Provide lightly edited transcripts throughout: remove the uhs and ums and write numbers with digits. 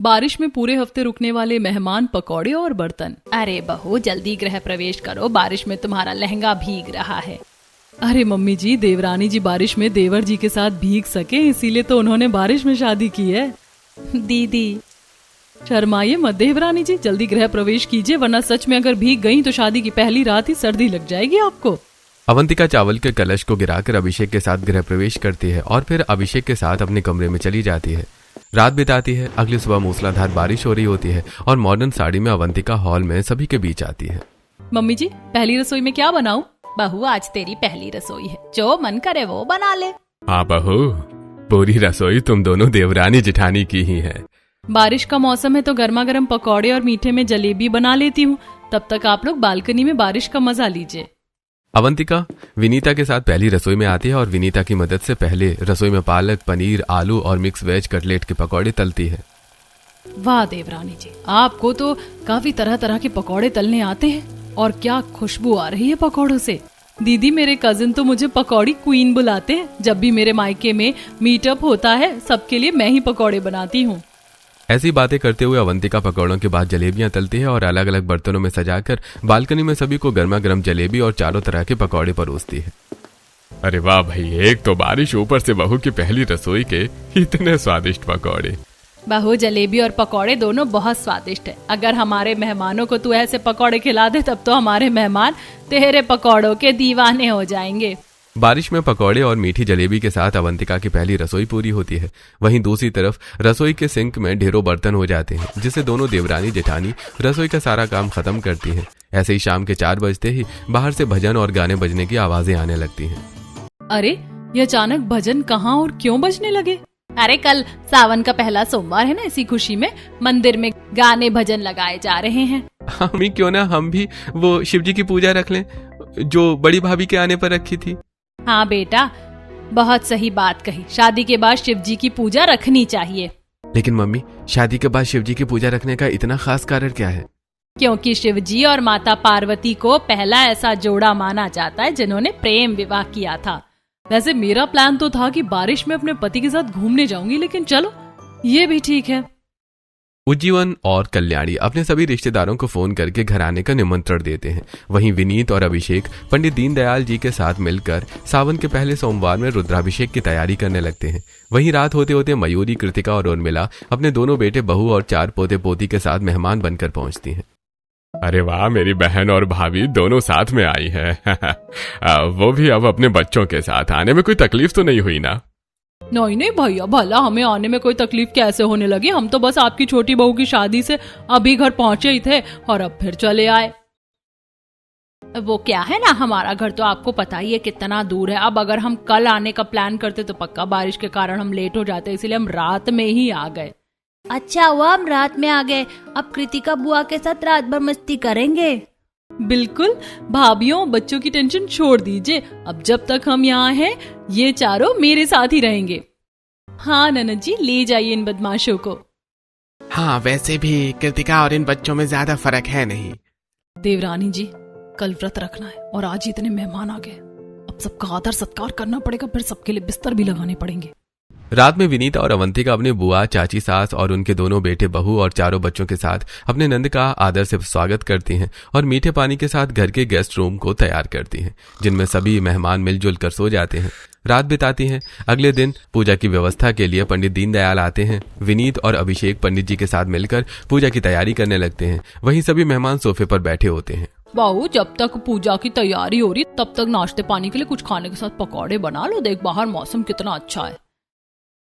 बारिश में पूरे हफ्ते रुकने वाले मेहमान, पकौड़े और बर्तन। अरे बहू जल्दी गृह प्रवेश करो, बारिश में तुम्हारा लहंगा भीग रहा है। अरे मम्मी जी, देवरानी जी बारिश में देवर जी के साथ भीग सके इसीलिए तो उन्होंने बारिश में शादी की है। दीदी शर्माइए मत देवरानी जी, जल्दी गृह प्रवेश कीजिए वरना सच में अगर भीग गई तो शादी की पहली रात ही सर्दी लग जाएगी आपको। अवंतिका चावल के कलश को गिराकर अभिषेक के साथ गृह प्रवेश करती है और फिर अभिषेक के साथ अपने कमरे में चली जाती है। रात बिताती है। अगली सुबह मूसलाधार बारिश हो रही होती है और मॉडर्न साड़ी में अवंतिका हॉल में सभी के बीच आती है। मम्मी जी पहली रसोई में क्या बनाऊं? बहू आज तेरी पहली रसोई है, जो मन करे वो बना ले। हाँ बहू, पूरी रसोई तुम दोनों देवरानी जेठानी की ही है। बारिश का मौसम है तो गर्मा गर्म पकौड़े और मीठे में जलेबी बना लेती हूँ, तब तक आप लोग बालकनी में बारिश का मजा लीजिए। अवंतिका विनीता के साथ पहली रसोई में आती है और विनीता की मदद से पहले रसोई में पालक, पनीर, आलू और मिक्स वेज कटलेट के पकौड़े तलती है। वाह देवरानी जी, आपको तो काफी तरह तरह के पकौड़े तलने आते हैं और क्या खुशबू आ रही है पकौड़ों से। दीदी मेरे कजिन तो मुझे पकौड़ी क्वीन बुलाते हैं। जब भी मेरे मायके में मीटअप होता है सबके लिए मैं ही पकौड़े बनाती हूँ। ऐसी बातें करते हुए अवंतिका पकौड़ों के बाद जलेबियां तलती है और अलग अलग बर्तनों में सजाकर बालकनी में सभी को गर्मा गर्म जलेबी और चारों तरह के पकौड़े परोसती है। अरे वाह भाई, एक तो बारिश, ऊपर से बहू की पहली रसोई के इतने स्वादिष्ट पकौड़े। बहू जलेबी और पकौड़े दोनों बहुत स्वादिष्ट है। अगर हमारे मेहमानों को तू ऐसे पकौड़े खिला दे तब तो हमारे मेहमान तेरे पकौड़ों के दीवाने हो जाएंगे। बारिश में पकौड़े और मीठी जलेबी के साथ अवंतिका की पहली रसोई पूरी होती है। वहीं दूसरी तरफ रसोई के सिंक में ढेरों बर्तन हो जाते हैं, जिससे दोनों देवरानी जेठानी रसोई का सारा काम खत्म करती हैं। ऐसे ही शाम के 4 बजते ही बाहर से भजन और गाने बजने की आवाजें आने लगती हैं। अरे ये अचानक भजन कहाँ और क्यों बजने लगे? अरे कल सावन का पहला सोमवार है ना, इसी खुशी में मंदिर में गाने भजन लगाए जा रहे हैं। हम क्यों ना हम भी वो शिव जी की पूजा रख लें जो बड़ी भाभी के आने पर रखी थी। हाँ बेटा, बहुत सही बात कही। शादी के बाद शिव जी की पूजा रखनी चाहिए। लेकिन मम्मी, शादी के बाद शिव जी की पूजा रखने का इतना खास कारण क्या है? क्योंकि शिव जी और माता पार्वती को पहला ऐसा जोड़ा माना जाता है जिन्होंने प्रेम विवाह किया था। वैसे मेरा प्लान तो था कि बारिश में अपने पति के साथ घूमने जाऊंगी, लेकिन चलो ये भी ठीक है। उज्जीवन और कल्याणी अपने सभी रिश्तेदारों को फोन करके घर आने का निमंत्रण देते हैं। वहीं विनीत और अभिषेक पंडित दीनदयाल जी के साथ मिलकर सावन के पहले सोमवार में रुद्राभिषेक की तैयारी करने लगते हैं। वहीं रात होते होते मयूरी, कृतिका और उर्मिला अपने दोनों बेटे, बहू और 4 पोते पोती के साथ मेहमान बनकर पहुंचती हैं। अरे वाह, मेरी बहन और भाभी दोनों साथ में आई है। वो भी अब अपने बच्चों के साथ। आने में कोई तकलीफ तो नहीं हुई ना? नहीं नहीं भैया, भला हमें आने में कोई तकलीफ कैसे होने लगी? हम तो बस आपकी छोटी बहू की शादी से अभी घर पहुंचे ही थे और अब फिर चले आए। वो क्या है ना, हमारा घर तो आपको पता ही है कितना दूर है। अब अगर हम कल आने का प्लान करते तो पक्का बारिश के कारण हम लेट हो जाते, इसलिए हम रात में ही आ गए। अच्छा हुआ हम रात में आ गए, अब कृतिका बुआ के साथ रात भर मस्ती करेंगे। बिल्कुल भाभियों, बच्चों की टेंशन छोड़ दीजिए। अब जब तक हम यहाँ हैं ये चारों मेरे साथ ही रहेंगे। हाँ ननद जी, ले जाइए इन बदमाशों को। हाँ वैसे भी कृतिका और इन बच्चों में ज्यादा फर्क है नहीं। देवरानी जी कल व्रत रखना है और आज इतने मेहमान आ गए, अब सबका आदर सत्कार करना पड़ेगा, फिर सबके लिए बिस्तर भी लगाने पड़ेंगे। रात में विनीता और अवंतिका अपने बुआ, चाची, सास और उनके दोनों बेटे, बहू और 4 बच्चों के साथ अपने नंद का आदर से स्वागत करती हैं और मीठे पानी के साथ घर के गेस्ट रूम को तैयार करती हैं, जिनमें सभी मेहमान मिलजुल कर सो जाते हैं। रात बिताती हैं। अगले दिन पूजा की व्यवस्था के लिए पंडित दीनदयाल आते हैं। विनीत और अभिषेक पंडित जी के साथ मिलकर पूजा की तैयारी करने लगते हैं। वहीं सभी मेहमान सोफे पर बैठे होते हैं। बहू जब तक पूजा की तैयारी हो रही तब तक नाश्ते पानी के लिए कुछ खाने के साथ पकौड़े बना लो। देख बाहर मौसम कितना अच्छा है।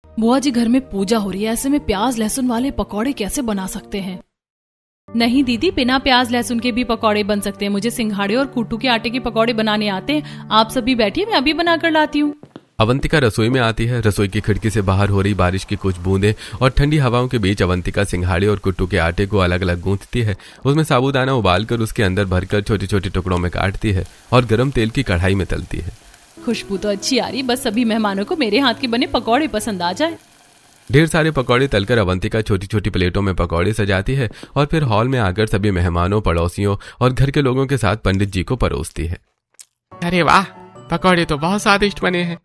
बुआ जी घर में पूजा हो रही है, ऐसे में प्याज लहसुन वाले पकौड़े कैसे बना सकते हैं? नहीं दीदी, बिना प्याज लहसुन के भी पकौड़े बन सकते हैं। मुझे सिंघाड़े और कुट्टू के आटे के पकौड़े बनाने आते हैं। आप सभी बैठिए, मैं अभी बनाकर लाती हूँ। अवंतिका रसोई में आती है। रसोई की खिड़की से बाहर हो रही बारिश की कुछ बूंदें और ठंडी हवाओं के बीच अवंतिका सिंघाड़े और कुट्टू के आटे को अलग अलग गूंथती है। उसमें साबूदाना उबालकर उसके अंदर भरकर छोटे छोटे टुकड़ों में काटती है और गर्म तेल की कढ़ाई में तलती है। खुशबू तो अच्छी आ रही, बस सभी मेहमानों को मेरे हाथ के बने पकौड़े पसंद आ जाए। ढेर सारे पकौड़े तलकर अवंतिका छोटी छोटी प्लेटों में पकौड़े सजाती है और फिर हॉल में आकर सभी मेहमानों, पड़ोसियों और घर के लोगों के साथ पंडित जी को परोसती है। अरे वाह, पकौड़े तो बहुत स्वादिष्ट बने हैं।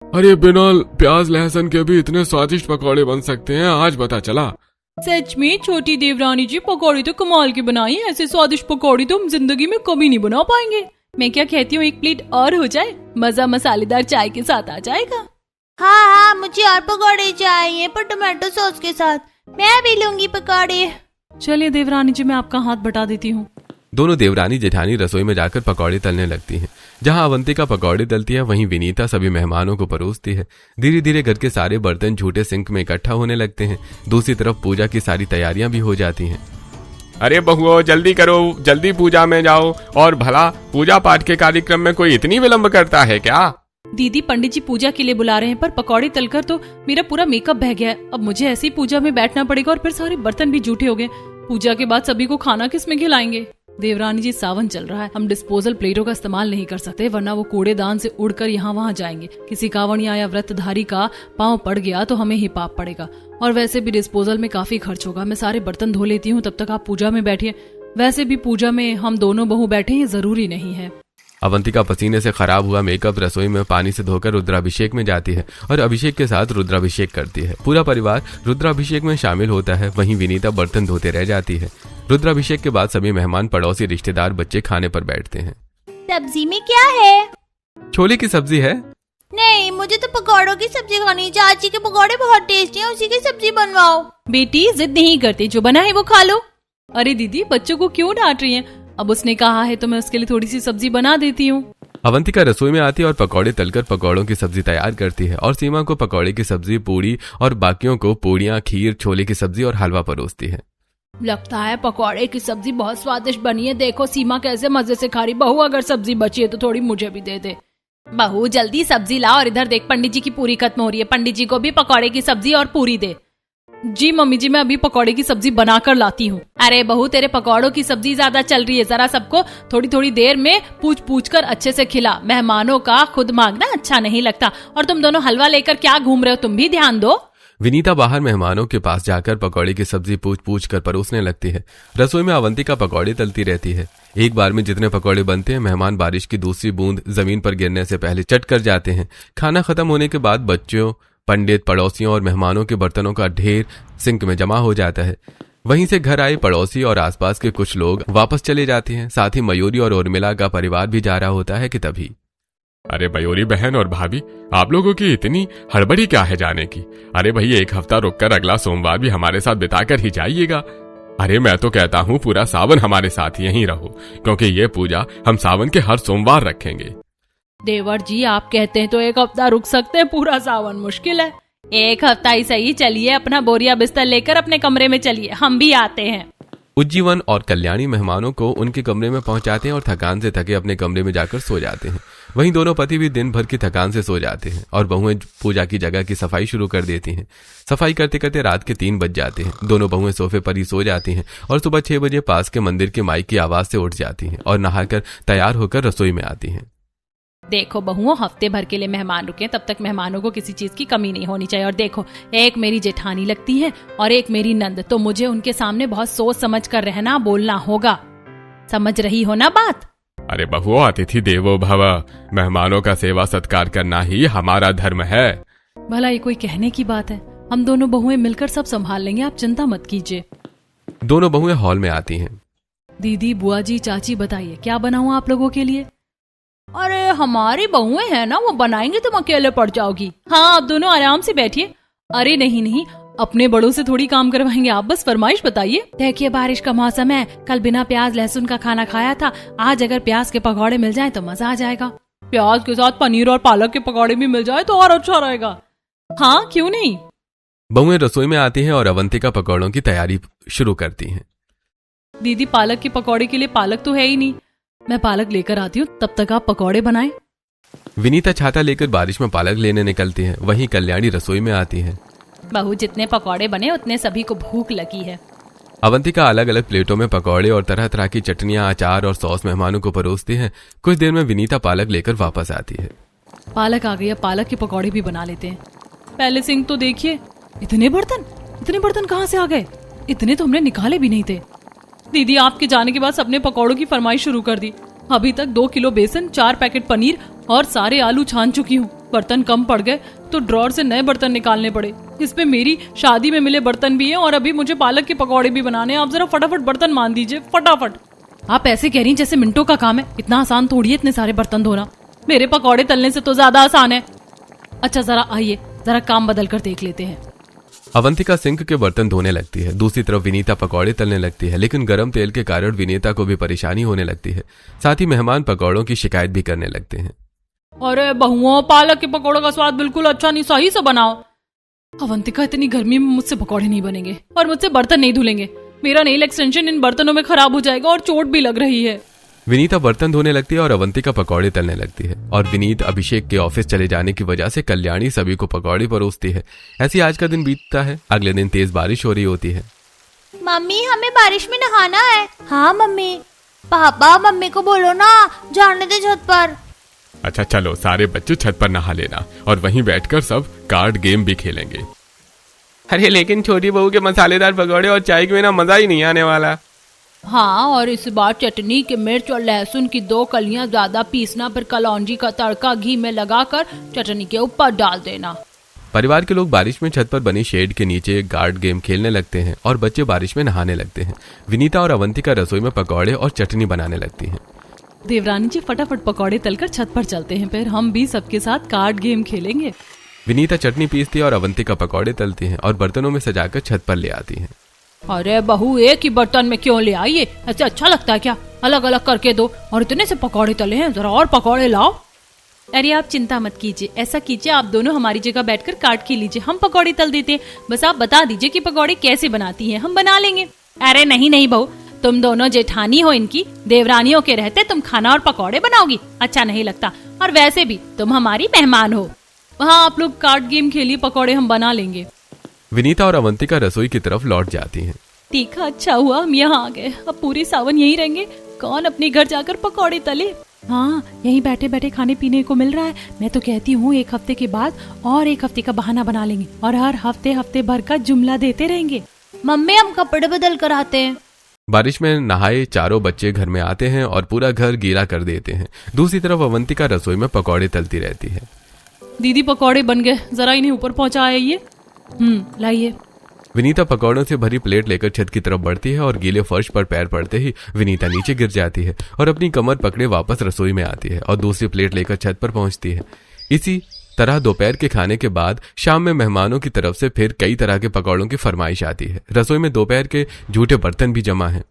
अरे बिना प्याज लहसुन के भी इतने स्वादिष्ट पकौड़े बन सकते हैं, आज पता चला। सच में छोटी देवरानी जी, पकौड़ी तो कमाल की बनाई है। ऐसे स्वादिष्ट पकौड़ी तो हम जिंदगी में कभी नहीं बना पाएंगे। मैं क्या कहती हूँ, एक प्लेट और हो जाए, मजा मसालेदार चाय के साथ आ जाएगा। हाँ हाँ, मुझे और पकौड़े चाहिए, पर टमाटो सॉस के साथ। मैं भी लूंगी पकौड़े। चलिए देवरानी जी, मैं आपका हाथ बटा देती हूँ। दोनों देवरानी जेठानी रसोई में जाकर पकौड़े तलने लगती हैं। जहां अवंतिका पकौड़े तलती है, वहीं विनीता सभी मेहमानों को परोसती है। धीरे धीरे घर के सारे बर्तन झूठे सिंक में इकट्ठा होने लगते हैं। दूसरी तरफ पूजा की सारी तैयारियां भी हो जाती हैं। अरे बहुओं, जल्दी करो, जल्दी पूजा में जाओ। और भला पूजा पाठ के कार्यक्रम में कोई इतनी विलंब करता है क्या? दीदी, पंडित जी पूजा के लिए बुला रहे हैं, पर पकौड़े तलकर तो मेरा पूरा मेकअप बह गया है। अब मुझे ऐसी पूजा में बैठना पड़ेगा और फिर सारे बर्तन भी झूठे हो गए। पूजा के बाद सभी को खाना किस में खिलाएंगे? देवरानी जी, सावन चल रहा है, हम डिस्पोजल प्लेटों का इस्तेमाल नहीं कर सकते, वरना वो कूड़ेदान से उड़कर यहाँ वहाँ जाएंगे। किसी कांवड़िया या व्रतधारी का पांव पड़ गया तो हमें ही पाप पड़ेगा। और वैसे भी डिस्पोजल में काफी खर्च होगा। मैं सारे बर्तन धो लेती हूँ, तब तक आप पूजा में बैठिए। वैसे भी पूजा में हम दोनों बहू बैठे हैं, जरूरी नहीं है। अवंतिका पसीने से खराब हुआ मेकअप रसोई में पानी से धोकर रुद्राभिषेक में जाती है और अभिषेक के साथ रुद्राभिषेक करती है। पूरा परिवार रुद्राभिषेक में शामिल होता है। वहीं विनीता बर्तन धोते रह जाती है। रुद्राभिषेक के बाद सभी मेहमान, पड़ोसी, रिश्तेदार, बच्चे खाने पर बैठते हैं। सब्जी में क्या है? छोले की सब्जी है। नहीं, मुझे तो पकौड़ों की सब्जी खानी है। चाची के पकौड़े बहुत टेस्टी हैं, उसी की सब्जी बनवाओ। बेटी, जिद नहीं करती, जो बना है वो खा लो। अरे दीदी, बच्चों को क्यों डांट रही हैं? अब उसने कहा है तो मैं उसके लिए थोड़ी सी सब्जी बना देती हूँ। अवंतिका रसोई में आती है और पकौड़े तलकर पकौड़ों की सब्जी तैयार करती है और सीमा को पकौड़े की सब्जी, पूड़ी और बाकियों को पूड़ियाँ, खीर, छोले की सब्जी और हलवा परोसती है। लगता है पकौड़े की सब्जी बहुत स्वादिष्ट बनी है। देखो सीमा कैसे मजे से खा रही। बहू, अगर सब्जी बची है तो थोड़ी मुझे भी दे दे। बहू, जल्दी सब्जी ला। और इधर देख, पंडित जी की पूरी खत्म हो रही है, पंडित जी को भी पकौड़े की सब्जी और पूरी दे। जी मम्मी जी, मैं अभी पकौड़े की सब्जी बनाकर लाती हूँ। अरे बहू, तेरे पकौड़ों की सब्जी ज्यादा चल रही है, जरा सबको थोड़ी थोड़ी देर में पूछ पूछ कर अच्छे से खिला। मेहमानों का खुद मांगना अच्छा नहीं लगता। और तुम दोनों हलवा लेकर क्या घूम रहे हो, तुम भी ध्यान दो। विनीता बाहर मेहमानों के पास जाकर पकौड़े की सब्जी पूछ पूछ कर परोसने लगती है। रसोई में अवंतिका पकौड़े तलती रहती है। एक बार में जितने पकौड़े बनते हैं, मेहमान बारिश की दूसरी बूंद जमीन पर गिरने से पहले चट कर जाते हैं। खाना खत्म होने के बाद बच्चों, पंडित, पड़ोसियों और मेहमानों के बर्तनों का ढेर सिंक में जमा हो जाता है। वहीं से घर आए पड़ोसी और आसपास के कुछ लोग वापस चले जाते हैं। साथ ही मयूरी और उर्मिला का परिवार भी जा रहा होता है कि तभी अरे मयूरी बहन और भाभी, आप लोगों की इतनी हड़बड़ी क्या है जाने की? अरे भाई, एक हफ्ता रुककर अगला सोमवार भी हमारे साथ बिताकर ही जाइएगा। अरे मैं तो कहता हूँ पूरा सावन हमारे साथ यहीं रहो, क्योंकि ये पूजा हम सावन के हर सोमवार रखेंगे। देवर जी, आप कहते हैं तो एक हफ्ता रुक सकते हैं, पूरा सावन मुश्किल है। एक हफ्ता ही सही, चलिए अपना बोरिया बिस्तर लेकर अपने कमरे में चलिए, हम भी आते हैं। उज्जीवन और कल्याणी मेहमानों को उनके कमरे में पहुंचाते हैं और थकान से थके अपने कमरे में जाकर सो जाते हैं। वहीं दोनों पति भी दिन भर की थकान से सो जाते हैं और बहुएं पूजा की जगह की सफाई शुरू कर देती हैं। सफाई करते करते रात के 3 बज जाते हैं। दोनों बहुएं सोफे पर ही सो जाती हैं और सुबह 6 बजे पास के मंदिर के माइक की आवाज से उठ जाती हैं और नहाकर तैयार होकर रसोई में आती हैं। देखो बहुओं, हफ्ते भर के लिए मेहमान रुके, तब तक मेहमानों को किसी चीज की कमी नहीं होनी चाहिए। और देखो, एक मेरी जेठानी लगती है और एक मेरी नंद, तो मुझे उनके सामने बहुत सोच समझ कर रहना, बोलना होगा। समझ रही हो ना बात? अरे बहुओं, अतिथि देवो भव, मेहमानों का सेवा सत्कार करना ही हमारा धर्म है। भला ये कोई कहने की बात है? हम दोनों बहुएं मिलकर सब संभाल लेंगे, आप चिंता मत कीजिए। दोनों बहुएं हॉल में आती हैं। दीदी, बुआ जी, चाची, बताइए क्या बनाऊं आप लोगों के लिए? अरे हमारी बहुएं हैं ना, वो बनाएंगे, तुम अकेले पड़ जाओगी। हाँ, आप दोनों आराम से बैठिए। अरे नहीं नहीं, अपने बड़ों से थोड़ी काम करवाएंगे, आप बस फरमाइश बताइए। देखिए, बारिश का मौसम है, कल बिना प्याज लहसुन का खाना खाया था, आज अगर प्याज के पकौड़े मिल जाएं तो मजा आ जाएगा। प्याज के साथ पनीर और पालक के पकौड़े भी मिल जाए तो और अच्छा रहेगा। हाँ, क्यों नहीं। बहुएं रसोई में आती हैं और अवंतिका पकौड़ों की तैयारी शुरू करती हैं। दीदी, पालक के पकौड़े के लिए पालक तो है ही नहीं, मैं पालक लेकर आती हूँ, तब तक आप पकौड़े बनाएं। विनीता छाता लेकर बारिश में पालक लेने निकलती है। वहीं कल्याणी रसोई में आती है। बहू, जितने पकौड़े बने उतने सभी को भूख लगी है। अवंतिका अलग अलग प्लेटों में पकौड़े और तरह तरह की चटनियां, अचार और सॉस मेहमानों को परोसती है। कुछ देर में विनीता पालक लेकर वापस आती है। पालक आ गई, पालक के पकौड़े भी बना लेते हैं। पहले सिंह तो देखिए, इतने बर्तन कहाँ से आ गए? इतने तो हमने निकाले भी नहीं थे। दीदी, आपके जाने के बाद सबने पकौड़ों की फरमाइश शुरू कर दी। अभी तक 2 किलो बेसन, 4 पैकेट पनीर और सारे आलू छान चुकी हूँ। बर्तन कम पड़ गए तो ड्रॉर से नए बर्तन निकालने पड़े। इसमें मेरी शादी में मिले बर्तन भी हैं और अभी मुझे पालक के पकौड़े भी बनाने हैं। आप जरा फटाफट बर्तन मान दीजिए, फटाफट। आप ऐसे कह रही हैं जैसे मिनटों का काम है। इतना आसान थोड़ी है इतने सारे बर्तन धोना। मेरे पकौड़े तलने से तो ज्यादा आसान है। अच्छा जरा आइए, जरा काम बदल कर देख लेते हैं। अवंतिका सिंक के बर्तन धोने लगती है। दूसरी तरफ विनीता पकौड़े तलने लगती है, लेकिन गर्म तेल के कारण विनीता को भी परेशानी होने लगती है। साथ ही मेहमान पकौड़ों की शिकायत भी करने लगते हैं। अरे बहुओं, पालक के पकौड़ों का स्वाद बिल्कुल अच्छा नहीं, सही से बनाओ। अवंतिका, इतनी गर्मी में मुझसे पकौड़े नहीं बनेंगे और मुझसे बर्तन नहीं धुलेंगे। मेरा नेल एक्सटेंशन इन बर्तनों में खराब हो जाएगा और चोट भी लग रही है। विनीता बर्तन धोने लगती है और अवंतिका पकौड़े तलने लगती है। और विनीत अभिषेक के ऑफिस चले जाने की वजह से कल्याणी सभी को पकौड़े परोसती है। ऐसी आज का दिन बीतता है। अगले दिन तेज बारिश हो रही होती है। मम्मी, हमें बारिश में नहाना है। हाँ मम्मी। पापा, मम्मी को बोलो ना जाने दे छत पर। अच्छा चलो, सारे बच्चे छत पर नहा लेना और वहीं बैठकर सब कार्ड गेम भी खेलेंगे। अरे लेकिन छोटी बहू के मसालेदार पकौड़े और चाय के बिना मजा ही नहीं आने वाला। हाँ, और इस बार चटनी के मिर्च और लहसुन की 2 कलियां ज्यादा पीसना, फिर कलौंजी का तड़का घी में लगाकर चटनी के ऊपर डाल देना। परिवार के लोग बारिश में छत पर बनी शेड के नीचे गार्ड गेम खेलने लगते हैं और बच्चे बारिश में नहाने लगते हैं। विनीता और अवंतिका रसोई में पकौड़े और चटनी बनाने लगती हैं। देवरानी जी, फटाफट पकौड़े तलकर छत पर चलते हैं, फिर हम भी सबके साथ कार्ड गेम खेलेंगे। विनीता चटनी पीसती है और अवंतिका पकौड़े तलती हैं और बर्तनों में सजाकर छत पर ले आती हैं। अरे बहू, एक ही बर्तन में क्यों ले आई? ऐसे अच्छा लगता है क्या? अलग अलग करके दो। और इतने से पकौड़े तले हैं, जरा और पकौड़े लाओ। अरे आप चिंता मत कीजिए, ऐसा कीजिए आप दोनों हमारी जगह बैठकर कार्ड खेल लीजिए, हम पकौड़े तल देते हैं। बस आप बता दीजिए कि पकौड़े कैसे बनाती हैं, हम बना लेंगे। अरे नहीं नहीं बहू, तुम दोनों जेठानी हो इनकी, देवरानियों के रहते तुम खाना और पकौड़े बनाओगी, अच्छा नहीं लगता। और वैसे भी तुम हमारी मेहमान हो। हाँ, आप लोग कार्ड गेम खेलिए, पकौड़े हम बना लेंगे। विनीता और अवंतिका रसोई की तरफ लौट जाती हैं। तीखा, अच्छा हुआ हम यहाँ आ गए। अब पूरी सावन यहीं रहेंगे। कौन अपने घर जाकर पकौड़े तले? हाँ, यहीं बैठे बैठे खाने पीने को मिल रहा है। मैं तो कहती हूँ 1 हफ्ते के बाद और 1 हफ्ते का बहाना बना लेंगे और हर हफ्ते भर का जुमला देते रहेंगे। मम्मी, हम कपड़े बदल कर आते हैं। बारिश में नहाए चारों बच्चे घर में आते हैं और पूरा घर गीला कर देते हैं। दूसरी तरफ अवंतिका रसोई में पकौड़े तलती रहती है। दीदी, पकौड़े बन गए, जरा इन्हें ऊपर पहुँचाइए। लाइए। विनीता पकौड़ों से भरी प्लेट लेकर छत की तरफ बढ़ती है और गीले फर्श पर पैर पड़ते ही विनीता नीचे गिर जाती है और अपनी कमर पकड़े वापस रसोई में आती है और दूसरी प्लेट लेकर छत पर पहुंचती है। इसी तरह दोपहर के खाने के बाद शाम में मेहमानों की तरफ से फिर कई तरह के पकौड़ों की फरमाइश आती है। रसोई में दोपहर के झूठे बर्तन भी जमा हैं।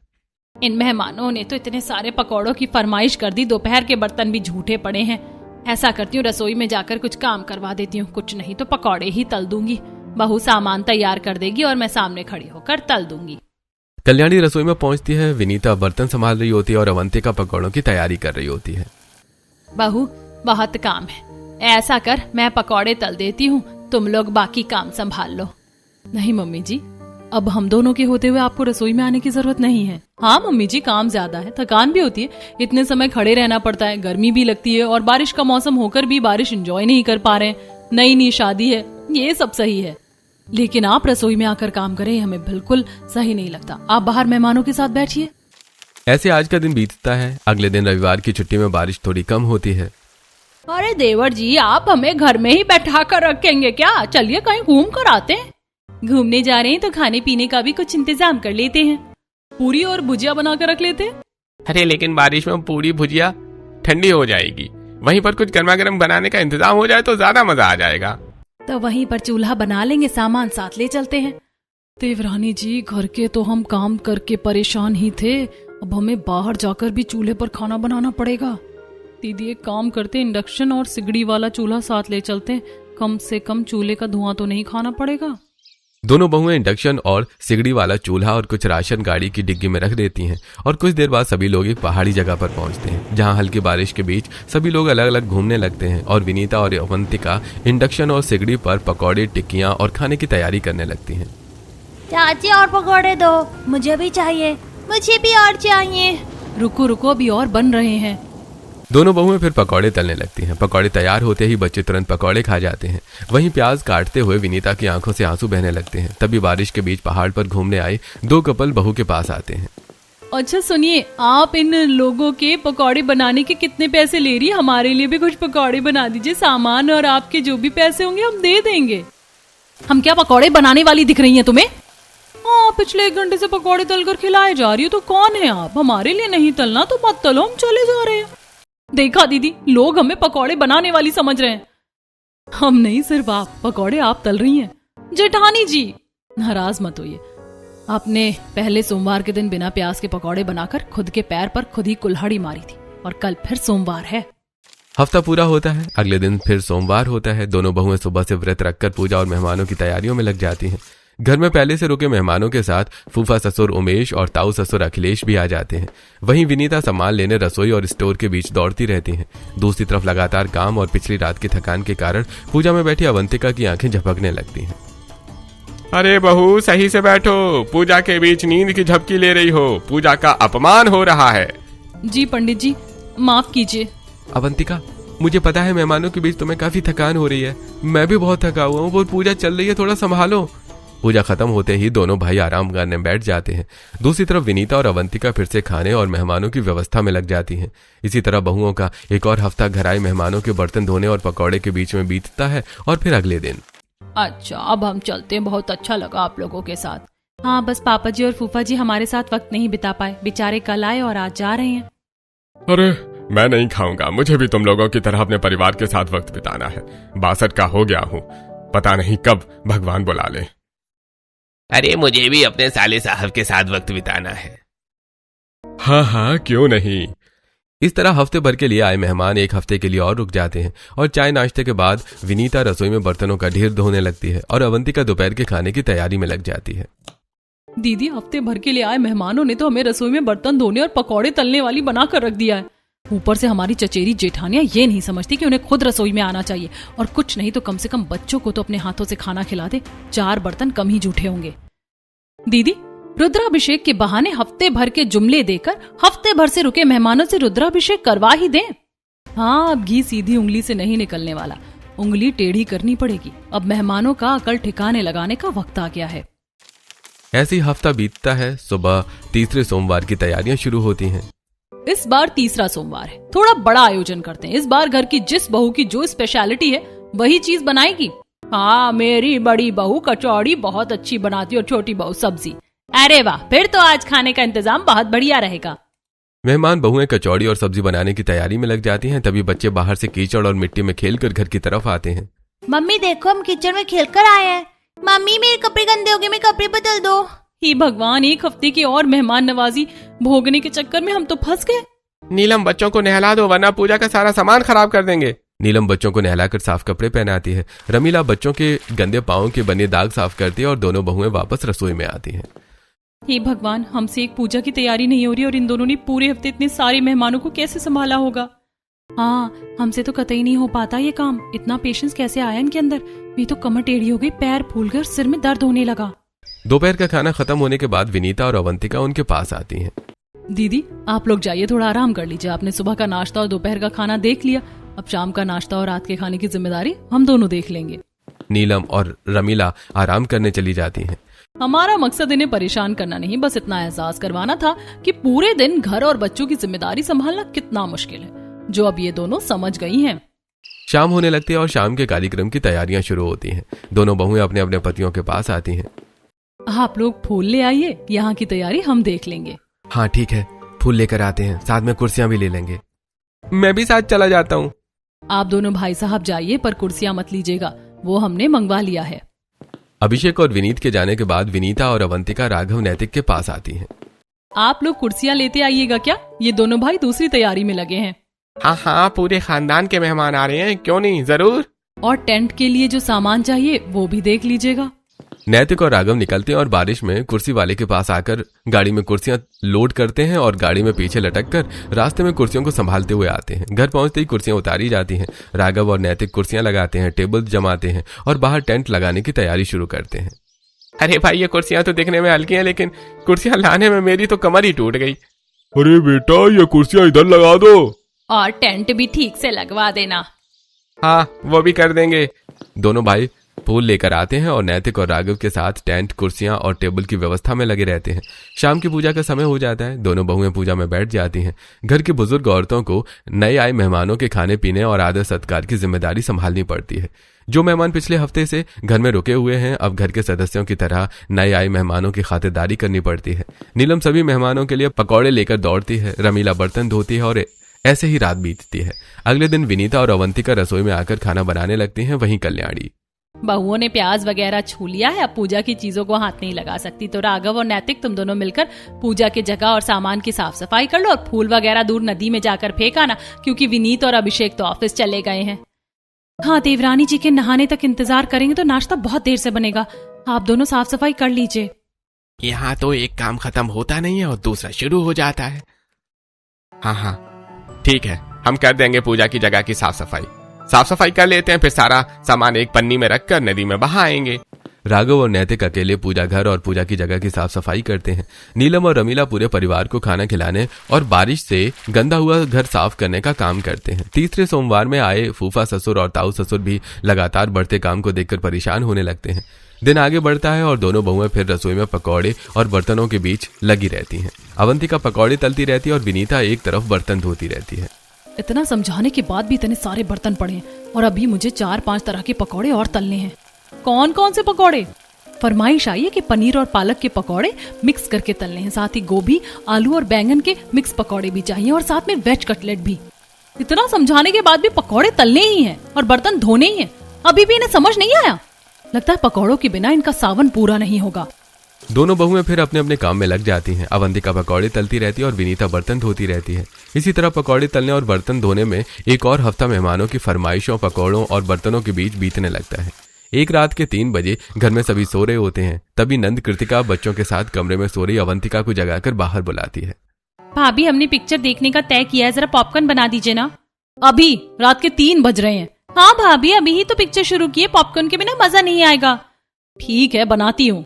इन मेहमानों ने तो इतने सारे पकौड़ों की फरमाइश कर दी, दोपहर के बर्तन भी झूठे पड़े हैं। ऐसा करती हूँ, रसोई में जाकर कुछ काम करवा देती हूँ, कुछ नहीं तो पकौड़े ही तल दूंगी। बहू सामान तैयार कर देगी और मैं सामने खड़ी होकर तल दूंगी। कल्याणी रसोई में पहुंचती है। विनीता बर्तन संभाल रही होती है और अवंतिका पकौड़ों की तैयारी कर रही होती है। बहू, बहुत काम है, ऐसा कर मैं पकौड़े तल देती हूँ, तुम लोग बाकी काम संभाल लो। नहीं मम्मी जी, अब हम दोनों के होते हुए आपको रसोई में आने की जरूरत नहीं है। हाँ मम्मी जी, काम ज्यादा है, थकान भी होती है, इतने समय खड़े रहना पड़ता है, गर्मी भी लगती है और बारिश का मौसम होकर भी बारिश एंजॉय नहीं कर पा रहे हैं। नई शादी है, ये सब सही है, लेकिन आप रसोई में आकर काम करें हमें बिल्कुल सही नहीं लगता। आप बाहर मेहमानों के साथ बैठिए। ऐसे आज का दिन बीतता है। अगले दिन रविवार की छुट्टी में बारिश थोड़ी कम होती है। अरे देवर जी, आप हमें घर में ही बैठा कर रखेंगे क्या? चलिए कहीं घूम कर आते हैं। घूमने जा रहे हैं तो खाने पीने का भी कुछ इंतजाम कर लेते हैं, पूरी और भुजिया बना कर रख लेते हैं। अरे लेकिन बारिश में पूरी भुजिया ठंडी हो जाएगी, वहीं पर कुछ गर्मा गर्म बनाने का इंतजाम हो जाए तो ज्यादा मजा आ जाएगा। तो वहीं पर चूल्हा बना लेंगे, सामान साथ ले चलते हैं। देवरानी जी, घर के तो हम काम करके परेशान ही थे, अब हमें बाहर जाकर भी चूल्हे पर खाना बनाना पड़ेगा। दीदी एक काम करते, इंडक्शन और सिगड़ी वाला चूल्हा साथ ले चलते, कम से कम चूल्हे का धुआं तो नहीं खाना पड़ेगा। दोनों बहुएं इंडक्शन और सिगड़ी वाला चूल्हा और कुछ राशन गाड़ी की डिग्गी में रख देती हैं और कुछ देर बाद सभी लोग एक पहाड़ी जगह पर पहुंचते हैं, जहां हल्की बारिश के बीच सभी लोग अलग अलग घूमने लगते हैं और विनीता और अवंतिका इंडक्शन और सिगड़ी पर पकौड़े, टिक्कियां और खाने की तैयारी करने लगती हैं। चाची और पकौड़े दो, मुझे भी चाहिए। मुझे भी और चाहिए। रुको रुको, अभी और बन रहे हैं। दोनों बहुएं फिर पकौड़े तलने लगती हैं। पकौड़े तैयार होते ही बच्चे तुरंत पकौड़े खा जाते हैं। वहीं प्याज काटते हुए विनीता की आंखों से आंसू बहने लगते हैं। तभी बारिश के बीच पहाड़ पर घूमने आए 2 कपल बहू के पास आते हैं। अच्छा सुनिए, आप इन लोगों के पकौड़े बनाने के कितने पैसे ले रही है? हमारे लिए भी कुछ पकौड़े बना दीजिए, सामान और आपके जो भी पैसे होंगे हम दे देंगे। हम क्या पकौड़े बनाने वाली दिख रही हैं तुम्हें? हाँ, पिछले 1 घंटे से पकौड़े तलकर खिलाए जा रही हो, तो कौन है आप? हमारे लिए नहीं तलना तो मत तलो, हम चले जा रहे हैं। देखा दीदी, लोग हमें पकौड़े बनाने वाली समझ रहे हैं। हम नहीं, सिर्फ आप। पकौड़े आप तल रही हैं। जेठानी जी, नाराज मत होइए। आपने पहले सोमवार के दिन बिना प्याज के पकौड़े बनाकर खुद के पैर पर खुद ही कुल्हाड़ी मारी थी, और कल फिर सोमवार है। हफ्ता पूरा होता है, अगले दिन फिर सोमवार होता है। दोनों बहुएं सुबह से व्रत रखकर पूजा और मेहमानों की तैयारियों में लग जाती हैं। घर में पहले से रुके मेहमानों के साथ फूफा ससुर उमेश और ताऊ ससुर अखिलेश भी आ जाते हैं। वहीं विनीता सामान लेने रसोई और स्टोर के बीच दौड़ती रहती हैं। दूसरी तरफ लगातार काम और पिछली रात की थकान के कारण पूजा में बैठी अवंतिका की आंखें झपकने लगती हैं। अरे बहू सही से बैठो, पूजा के बीच नींद की झपकी ले रही हो, पूजा का अपमान हो रहा है। जी पंडित जी, माफ कीजिए। अवंतिका, मुझे पता है मेहमानों के बीच तुम्हें काफी थकान हो रही है, मैं भी बहुत थका हुआ हूँ, वो पूजा चल रही है, थोड़ा संभालो। पूजा खत्म होते ही दोनों भाई आराम करने बैठ जाते हैं। दूसरी तरफ विनीता और अवंतिका फिर से खाने और मेहमानों की व्यवस्था में लग जाती हैं। इसी तरह बहुओं का एक और हफ्ता घर आए मेहमानों के बर्तन धोने और पकौड़े के बीच में बीतता है, और फिर अगले दिन। अच्छा अब हम चलते हैं, बहुत अच्छा लगा आप लोगों के साथ। हाँ, बस पापा जी और फूफा जी हमारे साथ वक्त नहीं बिता पाए, बेचारे कल आए और आज जा रहे हैं। अरे मैं नहीं खाऊंगा, मुझे भी तुम लोगों की तरह अपने परिवार के साथ वक्त बिताना है। 62 का हो गया हूँ, पता नहीं कब भगवान बुला ले। अरे मुझे भी अपने साले साहब के साथ वक्त बिताना है। हाँ हाँ, क्यों नहीं। इस तरह हफ्ते भर के लिए आए मेहमान एक हफ्ते के लिए और रुक जाते हैं, और चाय नाश्ते के बाद विनीता रसोई में बर्तनों का ढेर धोने लगती है और अवंतिका दोपहर के खाने की तैयारी में लग जाती है। दीदी, हफ्ते भर के लिए आए मेहमानों ने तो हमें रसोई में बर्तन धोने और पकौड़े तलने वाली बनाकर रख दिया है। ऊपर से हमारी चचेरी जेठानियां ये नहीं समझती कि उन्हें खुद रसोई में आना चाहिए, और कुछ नहीं तो कम से कम बच्चों को तो अपने हाथों से खाना खिला दे, 4 बर्तन कम ही जूठे होंगे। दीदी, रुद्राभिषेक के बहाने हफ्ते भर के जुमले देकर हफ्ते भर से रुके मेहमानों से रुद्राभिषेक करवा ही दें। हाँ, अब घी सीधी उंगली से नहीं निकलने वाला, उंगली टेढ़ी करनी पड़ेगी। अब मेहमानों का अकल ठिकाने लगाने का वक्त आ गया है। ऐसी हफ्ता बीतता है। सुबह तीसरे सोमवार की तैयारियां शुरू होती हैं। इस बार तीसरा सोमवार है, थोड़ा बड़ा आयोजन करते हैं। इस बार घर की जिस बहू की जो स्पेशलिटी है वही चीज बनाएगी। हाँ, मेरी बड़ी बहू कचौड़ी बहुत अच्छी बनाती और छोटी बहू सब्जी। अरे वाह, फिर तो आज खाने का इंतजाम बहुत बढ़िया रहेगा। मेहमान बहुएं कचौड़ी और सब्जी बनाने की तैयारी में लग जाती हैं। तभी बच्चे बाहर से कीचड़ और मिट्टी में खेलकर घर की तरफ आते हैं। मम्मी देखो, हम किचन में खेलकर आए हैं। मम्मी मेरे कपड़े गंदे हो गए, मेरे कपड़े बदल दो। हे भगवान, एक हफ्ते की और मेहमान नवाजी भोगने के चक्कर में हम तो फंस गए। नीलम, बच्चों को नहला दो वरना पूजा का सारा सामान खराब कर देंगे। नीलम बच्चों को नहलाकर साफ कपड़े पहनाती है। रमीला बच्चों के गंदे पांवों के बने दाग साफ करती है, और दोनों बहुएं वापस रसोई में आती हैं। हे भगवान, हमसे एक पूजा की तैयारी नहीं हो रही, और इन दोनों ने पूरे हफ्ते इतने सारे मेहमानों को कैसे संभाला होगा। हाँ, हमसे तो कतई नहीं हो पाता ये काम। इतना पेशेंस कैसे आया इनके अंदर। मेरी तो कमर टेढ़ी हो गई, पैर फूल गए और सिर में दर्द होने लगा। दोपहर का खाना खत्म होने के बाद विनीता और अवंतिका उनके पास आती हैं। दीदी, आप लोग जाइए, थोड़ा आराम कर लीजिए। आपने सुबह का नाश्ता और दोपहर का खाना देख लिया, अब शाम का नाश्ता और रात के खाने की जिम्मेदारी हम दोनों देख लेंगे। नीलम और रमीला आराम करने चली जाती हैं। हमारा मकसद इन्हें परेशान करना नहीं, बस इतना एहसास करवाना था कि पूरे दिन घर और बच्चों की जिम्मेदारी संभालना कितना मुश्किल है, जो अब ये दोनों समझ गई हैं। शाम होने लगती है और शाम के कार्यक्रम की तैयारियां शुरू होती हैं। दोनों बहुएं अपने अपने पतियों के पास आती हैं। आप लोग फूल ले आइए, यहाँ की तैयारी हम देख लेंगे। हाँ ठीक है, फूल लेकर आते हैं, साथ में कुर्सियां भी ले लेंगे। मैं भी साथ चला जाता हूँ। आप दोनों भाई साहब जाइए, पर कुर्सियां मत लीजिएगा, वो हमने मंगवा लिया है। अभिषेक और विनीत के जाने के बाद विनीता और अवंतिका राघव नैतिक के पास आती हैं। आप लोग कुर्सियां लेते आइएगा क्या? ये दोनों भाई दूसरी तैयारी में लगे हैं। हाँ हाँ, पूरे खानदान के मेहमान आ रहे हैं, क्यों नहीं, जरूर। और टेंट के लिए जो सामान चाहिए वो भी देख लीजिएगा। नैतिक और राघव निकलते हैं और बारिश में कुर्सी वाले के पास आकर गाड़ी में कुर्सियां लोड करते हैं और गाड़ी में पीछे लटक कर रास्ते में कुर्सियों को संभालते हुए आते हैं। घर पहुंचते ही कुर्सियां उतारी जाती हैं। राघव और नैतिक कुर्सियां लगाते हैं, टेबल जमाते हैं और बाहर टेंट लगाने की तैयारी शुरू करते हैं। अरे भाई, ये कुर्सियां तो दिखने में हल्की हैं, लेकिन कुर्सियां लाने में मेरी तो कमर ही टूट गई। अरे बेटा, ये कुर्सियां इधर लगा दो। और टेंट भी ठीक से लगवा देना। हाँ, वो भी कर देंगे। दोनों भाई फूल लेकर आते हैं और नैतिक और राघव के साथ टेंट, कुर्सियां और टेबल की व्यवस्था में लगे रहते हैं। शाम की पूजा का समय हो जाता है। दोनों बहुएं पूजा में बैठ जाती हैं। घर की बुजुर्ग औरतों को नए आए मेहमानों के खाने पीने और आदर सत्कार की जिम्मेदारी संभालनी पड़ती है। जो मेहमान पिछले हफ्ते से घर में रुके हुए हैं, अब घर के सदस्यों की तरह नए आए मेहमानों की खातिरदारी करनी पड़ती है। नीलम सभी मेहमानों के लिए पकौड़े लेकर दौड़ती है। रमीला बर्तन धोती है और ऐसे ही रात बीतती है। अगले दिन विनीता और अवंतिका रसोई में आकर खाना बनाने लगती हैं। वहीं कल्याणी, बहुओं ने प्याज वगैरह छू लिया है, अब पूजा की चीजों को हाथ नहीं लगा सकती, तो राघव और नैतिक तुम दोनों मिलकर पूजा की जगह और सामान की साफ सफाई कर लो और फूल वगैरह दूर नदी में जाकर फेंक आना, क्योंकि विनीत और अभिषेक तो ऑफिस चले गए हैं। हाँ, देवरानी जी के नहाने तक इंतजार करेंगे तो नाश्ता बहुत देर से बनेगा। आप दोनों साफ सफाई कर लीजिए। यहाँ तो एक काम खत्म होता नहीं है और दूसरा शुरू हो जाता है। हाँ, ठीक है, हम कर देंगे पूजा की जगह की साफ सफाई कर लेते हैं, फिर सारा सामान एक पन्नी में रखकर नदी में बहाएंगे। राघव और नैतिक अकेले पूजा घर और पूजा की जगह की साफ सफाई करते हैं। नीलम और रमीला पूरे परिवार को खाना खिलाने और बारिश से गंदा हुआ घर साफ करने का काम करते हैं। तीसरे सोमवार में आए फूफा ससुर और ताऊ ससुर भी लगातार बढ़ते काम को देखकर परेशान होने लगते हैं। दिन आगे बढ़ता है और दोनों बहुएं फिर रसोई में पकौड़े और बर्तनों के बीच लगी रहती हैं। अवंतिका पकौड़े तलती रहती है और विनीता एक तरफ बर्तन धोती रहती है। इतना समझाने के बाद भी इतने सारे बर्तन पड़े हैं और अभी मुझे 4-5 तरह के पकौड़े और तलने हैं। कौन कौन से पकौड़े? फरमाइश आई है कि पनीर और पालक के पकौड़े मिक्स करके तलने हैं, साथ ही गोभी, आलू और बैंगन के मिक्स पकौड़े भी चाहिए और साथ में वेज कटलेट भी। इतना समझाने के बाद भी पकौड़े तलने ही हैं और बर्तन धोने ही हैं। अभी भी इन्हें समझ नहीं आया। लगता है पकौड़ों के बिना इनका सावन पूरा नहीं होगा। दोनों बहुएं फिर अपने अपने काम में लग जाती हैं। अवंतिका पकौड़े तलती रहती है और विनीता बर्तन धोती रहती है। इसी तरह पकौड़े तलने और बर्तन धोने में एक और हफ्ता मेहमानों की फरमाइशों, पकौड़ों और बर्तनों के बीच बीतने लगता है। एक रात के 3 बजे घर में सभी सो रहे होते हैं। तभी नंद कृतिका बच्चों के साथ कमरे में सो रही अवंतिका को जगाकर बाहर बुलाती है। भाभी, हमने पिक्चर देखने का तय किया है, जरा पॉपकॉर्न बना दीजिए ना। अभी रात के 3 बज रहे हैं। हाँ भाभी, अभी ही तो पिक्चर शुरू की है, पॉपकॉर्न के बिना मजा नहीं आएगा। ठीक है, बनाती हूँ।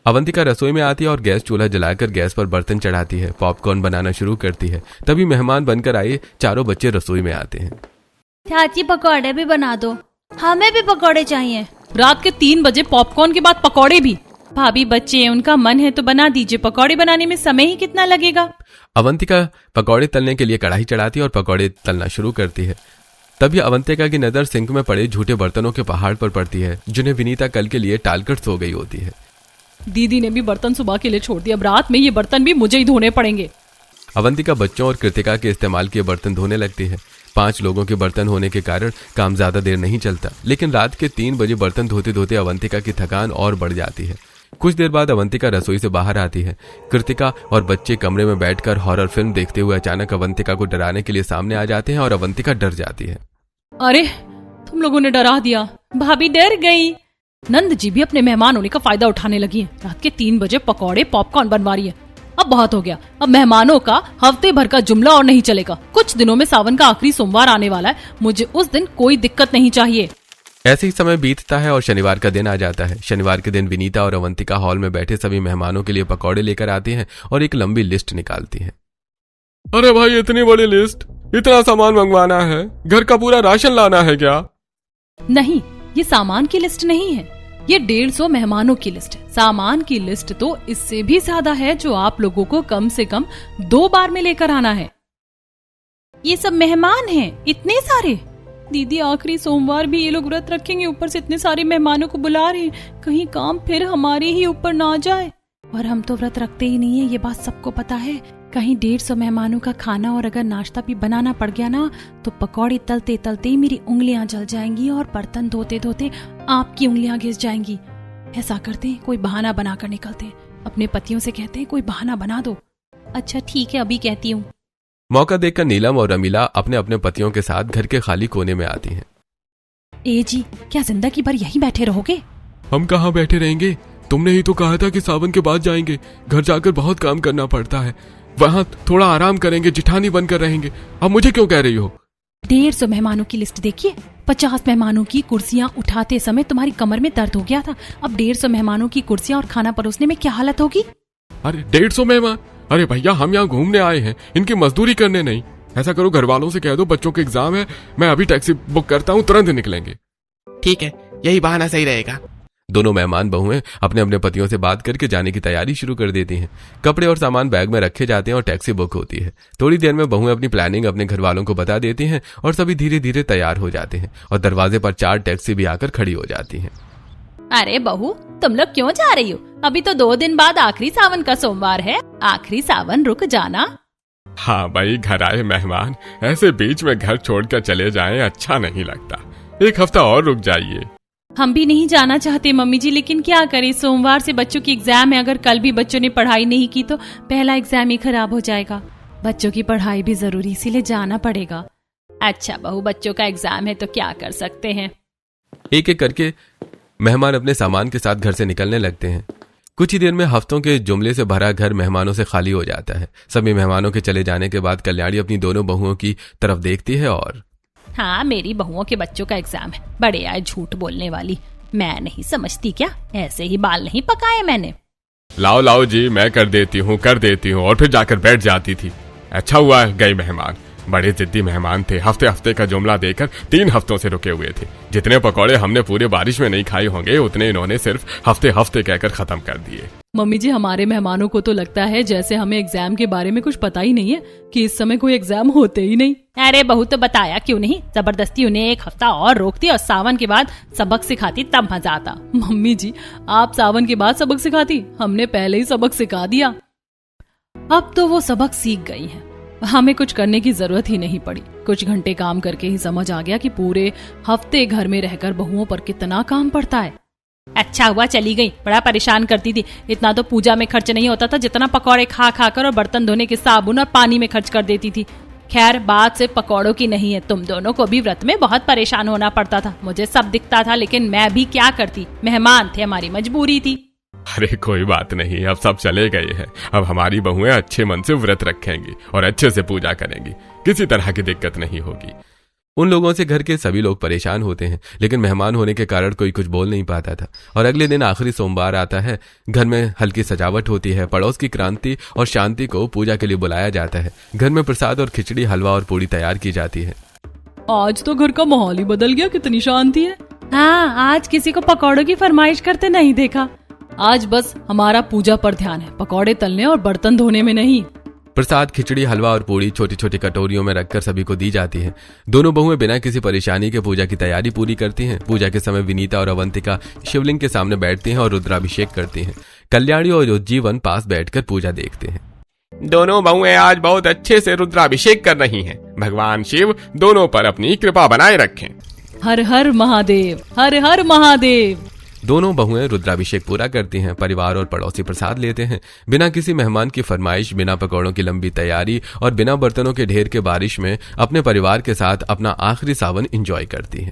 अवंतिका रसोई में आती है और गैस चूल्हा जलाकर गैस पर बर्तन चढ़ाती है। पॉपकॉर्न बनाना शुरू करती है। तभी मेहमान बनकर आए चारों बच्चे रसोई में आते हैं। चाची पकौड़े भी बना दो, हमें भी पकौड़े चाहिए। रात के 3 बजे पॉपकॉर्न के बाद पकौड़े भी? भाभी, बच्चे हैं, उनका मन है तो बना दीजिए। पकौड़े बनाने में समय ही कितना लगेगा। अवंतिका पकौड़े तलने के लिए कढ़ाई चढ़ाती है और पकौड़े तलना शुरू करती है। तभी अवंतिका की नजर सिंक में पड़े झूठे बर्तनों के पहाड़ पर पड़ती है, जिन्हें विनीता कल के लिए टालकर सो गई होती है। दीदी ने भी बर्तन सुबह के लिए छोड़ दिया, अब रात में ये बर्तन भी मुझे ही धोने पड़ेंगे। अवंतिका बच्चों और कृतिका के इस्तेमाल किए बर्तन धोने लगती है। 5 लोगों के बर्तन होने के कारण काम ज्यादा देर नहीं चलता, लेकिन रात के 3 बजे बर्तन धोते धोते अवंतिका की थकान और बढ़ जाती है। कुछ देर बाद अवंतिका रसोई से बाहर आती है। कृतिका और बच्चे कमरे में बैठकर हॉरर फिल्म देखते हुए अचानक अवंतिका को डराने के लिए सामने आ जाते हैं और अवंतिका डर जाती है। अरे, तुम लोगों ने डरा दिया। भाभी डर गई। नंद जी भी अपने मेहमान होने का फायदा उठाने लगी है। रात के 3 बजे पकौड़े पॉपकॉर्न बनवा रही है। अब बहुत हो गया। अब मेहमानों का हफ्ते भर का जुमला और नहीं चलेगा। कुछ दिनों में सावन का आखिरी सोमवार आने वाला है, मुझे उस दिन कोई दिक्कत नहीं चाहिए। ऐसे ही समय बीतता है और शनिवार का दिन आ जाता है। शनिवार के दिन विनीता और अवंतिका हॉल में बैठे सभी मेहमानों के लिए पकौड़े लेकर आती हैं और एक लंबी लिस्ट निकालती हैं। अरे भाई, इतनी बड़ी लिस्ट, इतना सामान मंगवाना है, घर का पूरा राशन लाना है क्या? नहीं, ये सामान की लिस्ट नहीं है, ये 150 मेहमानों की लिस्ट है। सामान की लिस्ट तो इससे भी ज्यादा है, जो आप लोगों को कम से कम 2 बार में लेकर आना है। ये सब मेहमान हैं, इतने सारे? दीदी, आखिरी सोमवार भी ये लोग व्रत रखेंगे, ऊपर से इतने सारे मेहमानों को बुला रहे हैं, कहीं काम फिर हमारे ही ऊपर ना आ जाए। और हम तो व्रत रखते ही नहीं है, ये बात सबको पता है। कहीं 150 मेहमानों का खाना और अगर नाश्ता भी बनाना पड़ गया ना, तो पकौड़े तलते तलते ही मेरी उंगलियां जल जाएंगी और बर्तन धोते धोते आपकी उंगलियां घिस जाएंगी। ऐसा करते हैं, कोई बहाना बनाकर निकलते हैं, अपने पतियों से कहते हैं कोई बहाना बना दो। अच्छा ठीक है, अभी कहती हूँ। मौका देखकर नीलम और रमीला अपने अपने पतियों के साथ घर के खाली कोने में आती हैं। ए जी, क्या जिंदगी भर यहीं बैठे रहोगे? हम कहाँ बैठे रहेंगे? तुमने ही तो कहा था कि सावन के बाद जाएंगे। घर जाकर बहुत काम करना पड़ता है, वहाँ थोड़ा आराम करेंगे, जिठानी बनकर रहेंगे। अब मुझे क्यों कह रही हो? 150 मेहमानों की लिस्ट देखिए। 50 मेहमानों की कुर्सियां उठाते समय तुम्हारी कमर में दर्द हो गया था। अब 150 मेहमानों की कुर्सियां और खाना परोसने में क्या हालत होगी? अरे 150 मेहमान? अरे भैया, हम यहाँ घूमने आए हैं, इनकी मजदूरी करने नहीं। ऐसा करो, घर वालों से कह दो बच्चों के एग्जाम है, मैं अभी टैक्सी बुक करता हूँ, तुरंत निकलेंगे। ठीक है, यही बहाना सही रहेगा। दोनों मेहमान बहुएं अपने अपने पतियों से बात करके जाने की तैयारी शुरू कर देती हैं। कपड़े और सामान बैग में रखे जाते हैं और टैक्सी बुक होती है। थोड़ी देर में बहुएं अपनी प्लानिंग अपने घर वालों को बता देती हैं और सभी धीरे धीरे तैयार हो जाते हैं और दरवाजे पर 4 टैक्सी भी आकर खड़ी हो जाती हैं। अरे बहू, तुम लोग क्यों जा रही हो? अभी तो 2 दिन बाद आखिरी सावन का सोमवार है। आखिरी सावन रुक जाना। हाँ भाई, घर आए मेहमान ऐसे बीच में घर छोड़कर चले जाएं अच्छा नहीं लगता। 1 हफ्ता और रुक जाइए। हम भी नहीं जाना चाहते मम्मी जी, लेकिन क्या करें, सोमवार से बच्चों की एग्जाम है। अगर कल भी बच्चों ने पढ़ाई नहीं की तो पहला एग्जाम ही खराब हो जाएगा। बच्चों की पढ़ाई भी जरूरी, इसीलिए जाना पड़ेगा। अच्छा बहू, बच्चों का एग्जाम है तो क्या कर सकते हैं। एक एक करके मेहमान अपने सामान के साथ घर से निकलने लगते हैं। कुछ ही देर में हफ्तों के जुमले से भरा घर मेहमानों से खाली हो जाता है। सभी मेहमानों के चले जाने के बाद कल्याणी अपनी दोनों बहुओं की तरफ देखती है और हाँ, मेरी बहुओं के बच्चों का एग्जाम है। बड़े आए झूठ बोलने वाली। मैं नहीं समझती क्या? ऐसे ही बाल नहीं पकाए मैंने। लाओ लाओ जी, मैं कर देती हूँ और फिर जाकर बैठ जाती थी। अच्छा हुआ गए मेहमान। बड़े जिद्दी मेहमान थे। हफ्ते हफ्ते का जुमला देकर 3 हफ्तों से रुके हुए थे। जितने पकौड़े हमने पूरे बारिश में नहीं खाए होंगे उतने इन्होंने सिर्फ हफ्ते हफ्ते कहकर खत्म कर दिए। मम्मी जी, हमारे मेहमानों को तो लगता है जैसे हमें एग्जाम के बारे में कुछ पता ही नहीं है, कि इस समय कोई एग्जाम होते ही नहीं। अरे बहू, तो बताया क्यों नहीं? जबरदस्ती उन्हें 1 हफ्ता और रोकती और सावन के बाद सबक सिखाती, तब मजा आता। मम्मी जी, आप सावन के बाद सबक सिखाती? हमने पहले ही सबक सिखा दिया। अब तो वो सबक सीख गई हैं। हमें कुछ करने की जरूरत ही नहीं पड़ी। कुछ घंटे काम करके ही समझ आ गया कि पूरे हफ्ते घर में रहकर बहुओं पर कितना काम पड़ता है। अच्छा हुआ चली गई, बड़ा परेशान करती थी। इतना तो पूजा में खर्च नहीं होता था जितना पकौड़े खा खा कर और बर्तन धोने के साबुन और पानी में खर्च कर देती थी। खैर, बात सिर्फ पकौड़ों की नहीं है। तुम दोनों को भी व्रत में बहुत परेशान होना पड़ता था। मुझे सब दिखता था, लेकिन मैं भी क्या करती। मेहमान थे, हमारी मजबूरी थी। अरे कोई बात नहीं, अब सब चले गए हैं। अब हमारी बहुएं अच्छे मन से व्रत रखेंगी और अच्छे से पूजा करेंगी। किसी तरह की दिक्कत नहीं होगी। उन लोगों से घर के सभी लोग परेशान होते हैं, लेकिन मेहमान होने के कारण कोई कुछ बोल नहीं पाता था। और अगले दिन आखिरी सोमवार आता है। घर में हल्की सजावट होती है। पड़ोस की क्रांति और शांति को पूजा के लिए बुलाया जाता है। घर में प्रसाद और खिचड़ी, हलवा और पूड़ी तैयार की जाती है। आज तो घर का माहौल ही बदल गया, कितनी शांति है। हाँ, आज किसी को पकौड़ों की फरमाइश करते नहीं देखा। आज बस हमारा पूजा पर ध्यान है, पकौड़े तलने और बर्तन धोने में नहीं। प्रसाद, खिचड़ी, हलवा और पूड़ी छोटी छोटी कटोरियों में रखकर सभी को दी जाती है। दोनों बहुएं बिना किसी परेशानी के पूजा की तैयारी पूरी करती हैं। पूजा के समय विनीता और अवंतिका शिवलिंग के सामने बैठती हैं और रुद्राभिषेक करती हैं। कल्याणी और उज्जीवन पास बैठकर पूजा देखते हैं। दोनों बहुएं आज बहुत अच्छे से रुद्राभिषेक कर रही हैं। भगवान शिव दोनों पर अपनी कृपा बनाए रखें। हर हर महादेव, हर हर महादेव। दोनों बहुएं रुद्राभिषेक पूरा करती हैं। परिवार और पड़ोसी प्रसाद लेते हैं। बिना किसी मेहमान की फरमाइश, बिना पकौड़ों की लंबी तैयारी और बिना बर्तनों के ढेर के बारिश में अपने परिवार के साथ अपना आखिरी सावन एंजॉय करती हैं।